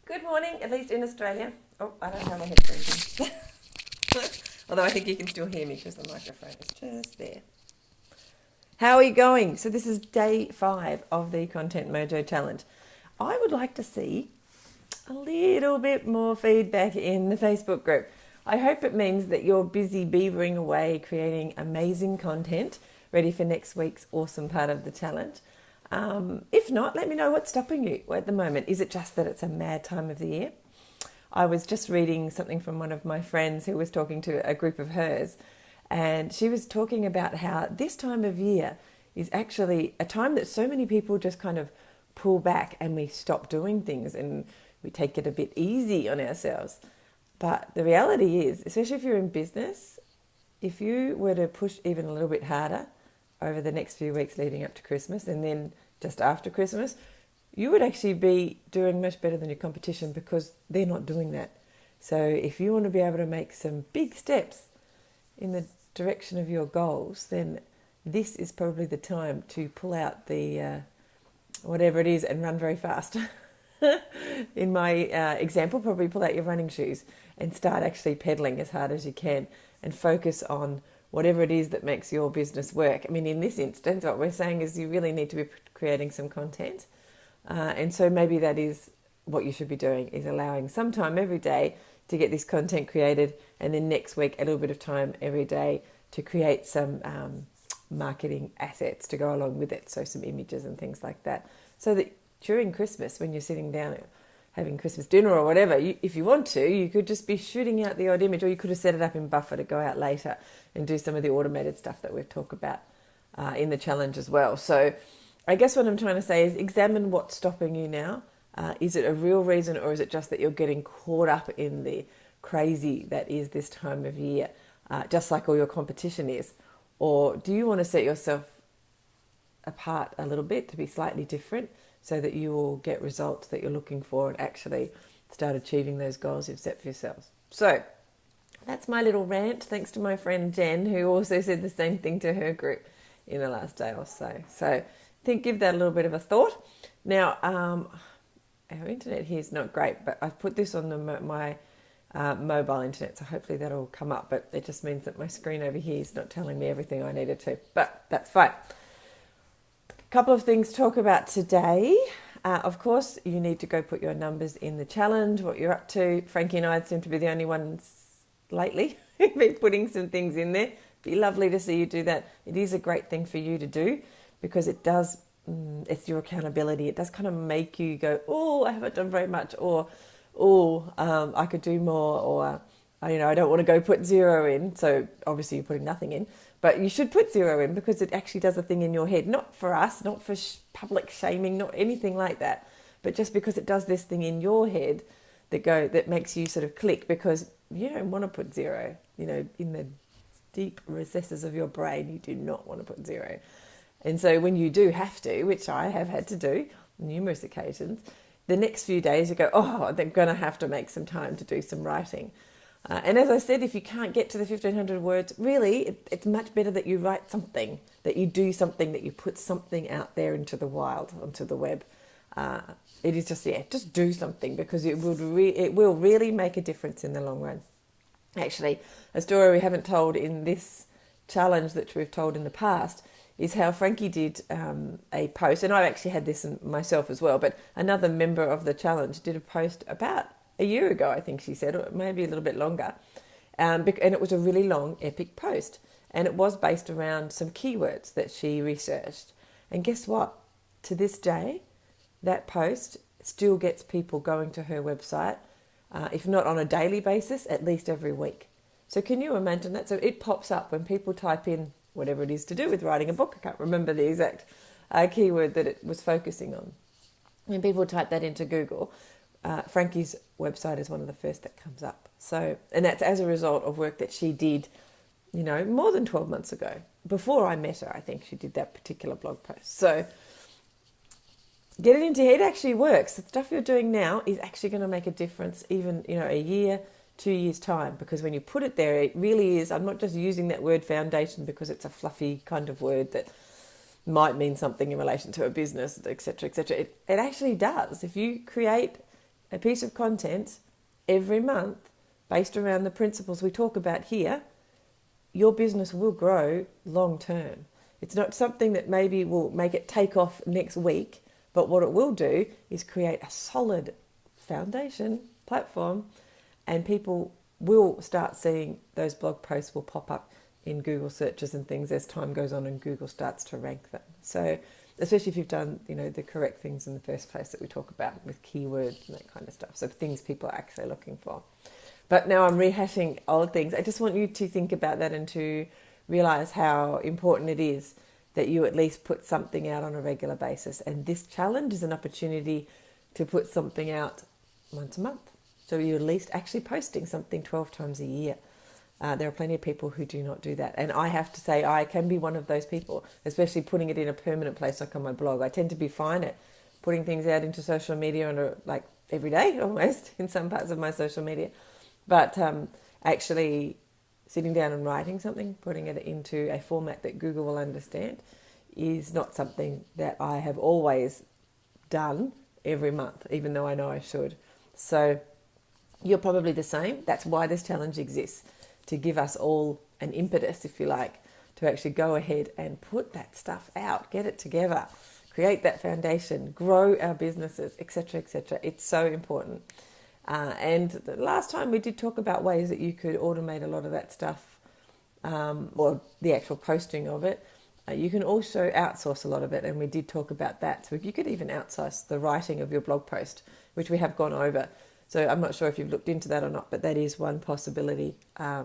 Good morning, at least in Australia. Oh, I don't have my headphones in. Although I think you can still hear me because the microphone is just there. How are you going? So this is day 5 of the Content Mojo Challenge. I would like to see a little bit more feedback in the Facebook group. I hope it means that you're busy beavering away, creating amazing content, ready for next week's awesome part of the challenge. If not, let me know what's stopping you at the moment. Is it just that it's a mad time of the year? I was just reading something from one of my friends who was talking to a group of hers, and she was talking about how this time of year is actually a time that so many people just kind of pull back and we stop doing things and we take it a bit easy on ourselves. But the reality is, especially if you're in business, if you were to push even a little bit harder over the next few weeks leading up to Christmas and then just after Christmas, you would actually be doing much better than your competition because they're not doing that. So if you want to be able to make some big steps in the direction of your goals, then this is probably the time to pull out the whatever it is and run very fast. In my example, probably pull out your running shoes and start actually pedaling as hard as you can and focus on whatever it is that makes your business work. I mean, in this instance, what we're saying is you really need to be creating some content. And so maybe that is what you should be doing, is allowing some time every day to get this content created, and then next week a little bit of time every day to create some marketing assets to go along with it, so some images and things like that, so that during Christmas, when you're sitting down having Christmas dinner or whatever, if you want to, you could just be shooting out the odd image, or you could have set it up in Buffer to go out later and do some of the automated stuff that we've talked about in the challenge as well. So I guess what I'm trying to say is examine what's stopping you now. Is it a real reason, or is it just that you're getting caught up in the crazy that is this time of year, just like all your competition is? Or do you want to set yourself apart a little bit to be slightly different so that you will get results that you're looking for and actually start achieving those goals you've set for yourselves? So that's my little rant, thanks to my friend Jen, who also said the same thing to her group in the last day or so. So I think give that a little bit of a thought. Now, our internet here is not great, but I've put this on my mobile internet, so hopefully that'll come up, but it just means that my screen over here is not telling me everything I needed to, but that's fine. A couple of things to talk about today. Of course, you need to go put your numbers in the challenge, what you're up to. Frankie and I seem to be the only ones lately who've been putting some things in there. It'd be lovely to see you do that. It is a great thing for you to do because it does, it's your accountability. It does kind of make you go, oh, I haven't done very much, or I could do more, or I don't want to go put 0 in. So obviously you're putting nothing in, but you should put 0 in because it actually does a thing in your head, not for us, not for public shaming, not anything like that, but just because it does this thing in your head that makes you sort of click, because you don't want to put 0, in the deep recesses of your brain, you do not want to put 0. And so when you do have to, which I have had to do on numerous occasions, the next few days you go, oh, they're going to have to make some time to do some writing. And as I said, if you can't get to the 1,500 words, really, it's much better that you write something, that you do something, that you put something out there into the wild, onto the web. It is just do something, because it will really make a difference in the long run. Actually, a story we haven't told in this challenge that we've told in the past is how Frankie did a post, and I've actually had this myself as well, but another member of the challenge did a post about a year ago, I think she said, or maybe a little bit longer, and it was a really long, epic post, and it was based around some keywords that she researched. And guess what? To this day, that post still gets people going to her website, if not on a daily basis, at least every week. So can you imagine that? So it pops up when people type in whatever it is to do with writing a book. I can't remember the exact keyword that it was focusing on. When people type that into Google, Frankie's website is one of the first that comes up. So, and that's as a result of work that she did, more than 12 months ago. Before I met her, I think she did that particular blog post. So get it into your head. It actually works. The stuff you're doing now is actually going to make a difference even, a year, 2 years' time, because when you put it there, it really is. I'm not just using that word foundation because it's a fluffy kind of word that might mean something in relation to a business, etc., etc. It actually does. If you create a piece of content every month based around the principles we talk about here, your business will grow long term. It's not something that maybe will make it take off next week, but what it will do is create a solid foundation platform, and people will start seeing those blog posts will pop up in Google searches and things as time goes on and Google starts to rank them. So especially if you've done, the correct things in the first place that we talk about with keywords and that kind of stuff. So things people are actually looking for. But now I'm rehashing old things. I just want you to think about that and to realize how important it is that you at least put something out on a regular basis. And this challenge is an opportunity to put something out once a month. So you're at least actually posting something 12 times a year. There are plenty of people who do not do that. And I have to say I can be one of those people, especially putting it in a permanent place like on my blog. I tend to be fine at putting things out into social media on like every day almost in some parts of my social media. But actually sitting down and writing something, putting it into a format that Google will understand is not something that I have always done every month, even though I know I should. So you're probably the same. That's why this challenge exists, to give us all an impetus, if you like, to actually go ahead and put that stuff out, get it together, create that foundation, grow our businesses, etc., etc. It's so important. And the last time we did talk about ways that you could automate a lot of that stuff, or the actual posting of it. You can also outsource a lot of it, and we did talk about that. So you could even outsource the writing of your blog post, which we have gone over. So I'm not sure if you've looked into that or not, but that is one possibility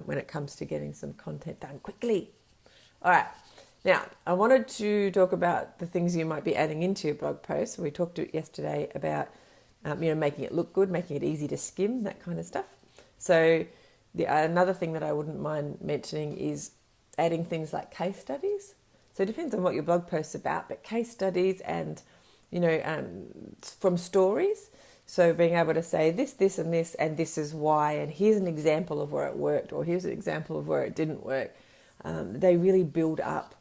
when it comes to getting some content done quickly. All right. Now, I wanted to talk about the things you might be adding into your blog post. We talked yesterday about making it look good, making it easy to skim, that kind of stuff. So another thing that I wouldn't mind mentioning is adding things like case studies. So it depends on what your blog post's about, but case studies and, from stories. So being able to say this, and this is why, and here's an example of where it worked, or here's an example of where it didn't work. They really build up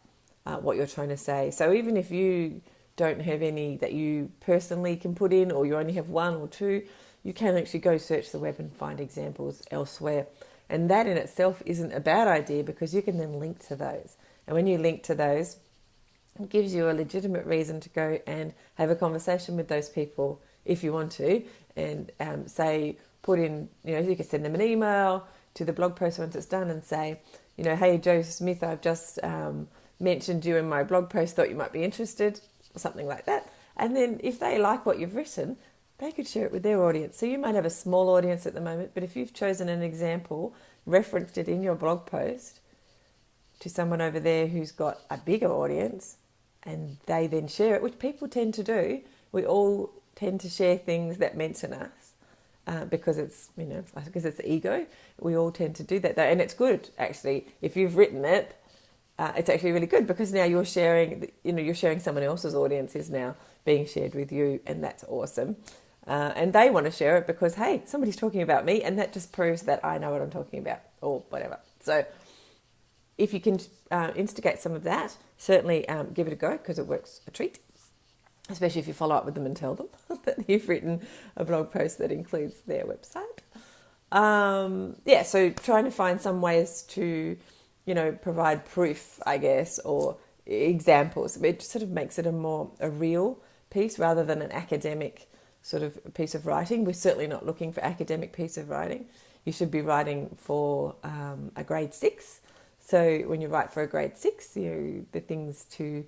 what you're trying to say. So even if you don't have any that you personally can put in, or you only have one or two, you can actually go search the web and find examples elsewhere. And that in itself isn't a bad idea, because you can then link to those. And when you link to those, it gives you a legitimate reason to go and have a conversation with those people if you want to, and put in, you can send them an email to the blog post once it's done and say, hey, Joe Smith, I've just mentioned you in my blog post, thought you might be interested, or something like that. And then if they like what you've written, they could share it with their audience. So you might have a small audience at the moment, but if you've chosen an example, referenced it in your blog post to someone over there who's got a bigger audience, and they then share it, which people tend to do. We all tend to share things that mention us because it's, because it's ego. We all tend to do that though. And it's good, actually. If you've written it, it's actually really good, because now you're sharing, you're sharing someone else's audience is now being shared with you, and that's awesome. And they want to share it because, hey, somebody's talking about me, and that just proves that I know what I'm talking about, or whatever. So if you can instigate some of that, certainly give it a go, because it works a treat, especially if you follow up with them and tell them that you've written a blog post that includes their website. So trying to find some ways to, provide proof, I guess, or examples. It sort of makes it a real piece rather than an academic sort of piece of writing. We're certainly not looking for academic piece of writing. You should be writing for a grade 6. So when you write for a grade 6, the things to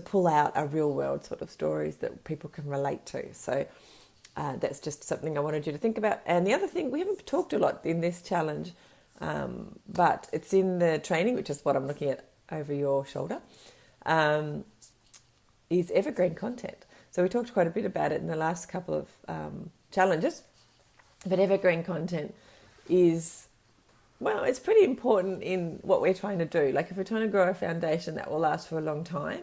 pull out are real world sort of stories that people can relate to. So that's just something I wanted you to think about. And the other thing, we haven't talked a lot in this challenge, but it's in the training, which is what I'm looking at over your shoulder, is evergreen content. So we talked quite a bit about it in the last couple of challenges, but evergreen content is, well, it's pretty important in what we're trying to do. Like if we're trying to grow a foundation that will last for a long time,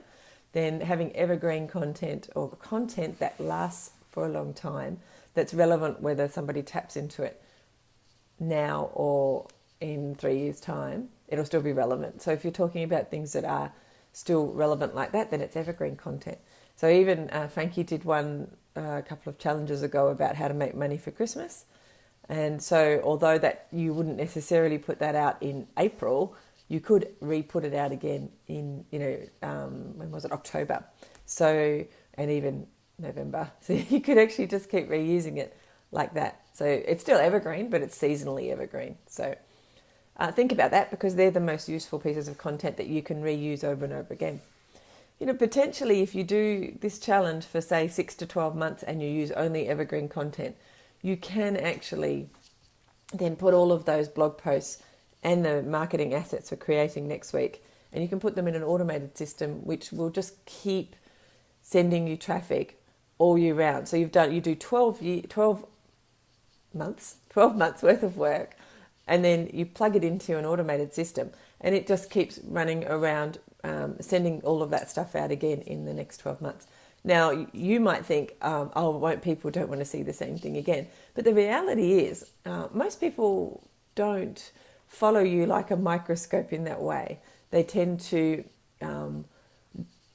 then having evergreen content, or content that lasts for a long time, that's relevant whether somebody taps into it now or in 3 years' time, it'll still be relevant. So if you're talking about things that are still relevant like that, then it's evergreen content. So even Frankie did one a couple of challenges ago about how to make money for Christmas. And so although that you wouldn't necessarily put that out in April, you could re-put it out again in, when was it, October. So, and even November. So you could actually just keep reusing it like that. So it's still evergreen, but it's seasonally evergreen. So think about that, because they're the most useful pieces of content that you can reuse over and over again. Potentially if you do this challenge for say 6 to 12 months and you use only evergreen content, you can actually then put all of those blog posts and the marketing assets for creating next week, and you can put them in an automated system which will just keep sending you traffic all year round. So you do 12 months worth of work, and then you plug it into an automated system, and it just keeps running around, sending all of that stuff out again in the next 12 months. Now, you might think, people don't want to see the same thing again. But the reality is, most people don't follow you like a microscope in that way. They tend to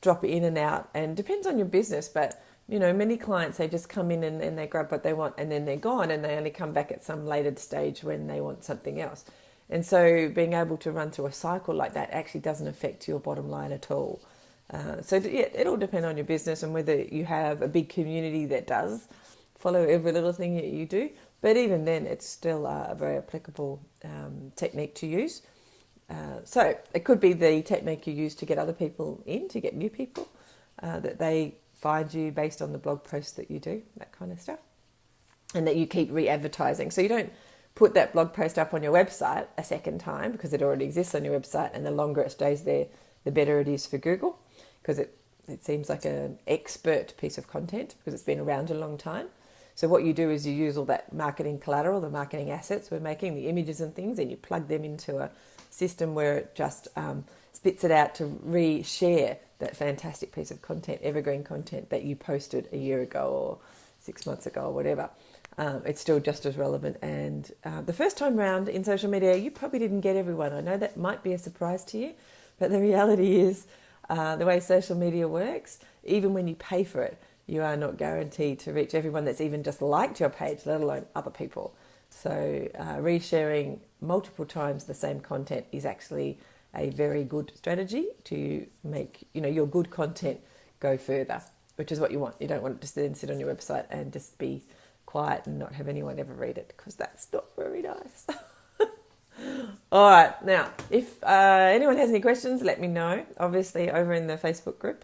drop in and out, and depends on your business. But, many clients, they just come in and they grab what they want and then they're gone, and they only come back at some later stage when they want something else. And so being able to run through a cycle like that actually doesn't affect your bottom line at all. It'll depend on your business and whether you have a big community that does follow every little thing that you do. But even then, it's still a very applicable technique to use. So it could be the technique you use to get other people in, to get new people, that they find you based on the blog posts that you do, that kind of stuff, and that you keep re-advertising. So you don't put that blog post up on your website a second time, because it already exists on your website, and the longer it stays there, the better it is for Google, because it seems like an expert piece of content because it's been around a long time. So what you do is you use all that marketing collateral, the marketing assets we're making, the images and things, and you plug them into a system where it just spits it out to re-share that fantastic piece of content, evergreen content that you posted a year ago or 6 months ago or whatever. It's still just as relevant. And the first time round in social media, you probably didn't get everyone. I know that might be a surprise to you, but the reality is, the way social media works, even when you pay for it, you are not guaranteed to reach everyone that's even just liked your page, let alone other people. So resharing multiple times the same content is actually a very good strategy to make your good content go further, which is what you want. You don't want it to then sit on your website and just be quiet and not have anyone ever read it, because that's not very nice. All right, now, if anyone has any questions, let me know, obviously, over in the Facebook group.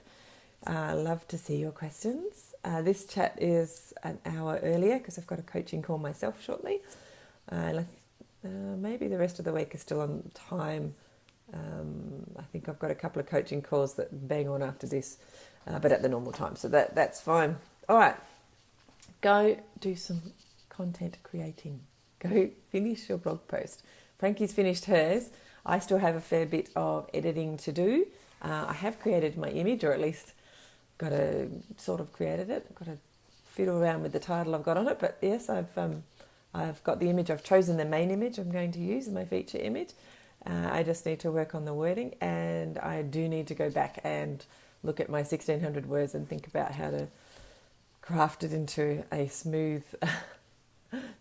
Love to see your questions. This chat is an hour earlier because I've got a coaching call myself shortly. Maybe the rest of the week is still on time. I think I've got a couple of coaching calls that bang on after this, but at the normal time, so that's fine. All right, go do some content creating. Go finish your blog post. Frankie's finished hers. I still have a fair bit of editing to do. I have created my image, or at least created it. I've got to fiddle around with the title I've got on it. But yes, I've got the image. I've chosen the main image I'm going to use, my feature image. I just need to work on the wording, and I do need to go back and look at my 1,600 words and think about how to craft it into a smooth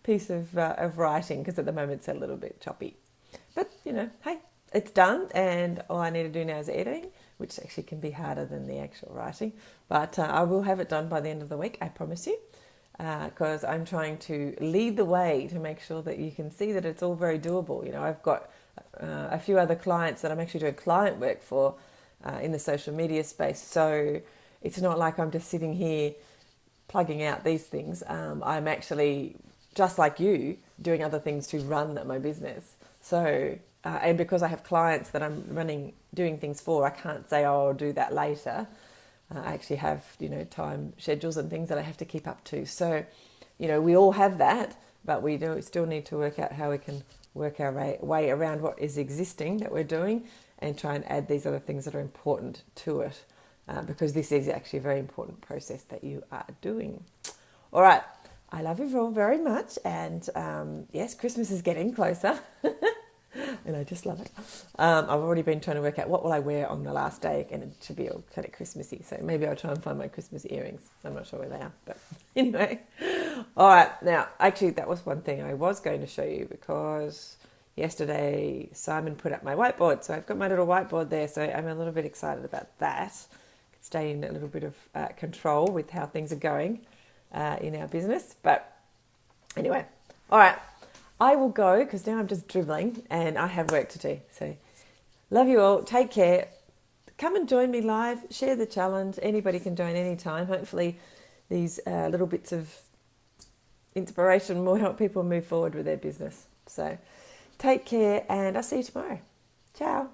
piece of writing, because at the moment it's a little bit choppy. But, hey, it's done, and all I need to do now is editing, which actually can be harder than the actual writing. But I will have it done by the end of the week, I promise you, because I'm trying to lead the way to make sure that you can see that it's all very doable. I've got a few other clients that I'm actually doing client work for in the social media space. So it's not like I'm just sitting here plugging out these things. I'm actually, just like you, doing other things to run my business. So, and because I have clients that I'm doing things for, I can't say, oh, I'll do that later. I actually have, time schedules and things that I have to keep up to. So, we all have that, but we still need to work out how we can work our way around what is existing that we're doing, and try and add these other things that are important to it, because this is actually a very important process that you are doing. All right. I love you all very much, and yes, Christmas is getting closer, and I just love it. I've already been trying to work out what will I wear on the last day, and it should be all kind of Christmassy, so maybe I'll try and find my Christmas earrings. I'm not sure where they are, but Anyway, all right. Now, actually, that was one thing I was going to show you because yesterday Simon put up my whiteboard. So I've got my little whiteboard there. So I'm a little bit excited about that. Stay in a little bit of control with how things are going in our business. But anyway, all right. I will go because now I'm just dribbling and I have work to do. So love you all. Take care. Come and join me live. Share the challenge. Anybody can join anytime. Hopefully these little bits of inspiration will help people move forward with their business. So take care and I'll see you tomorrow. Ciao.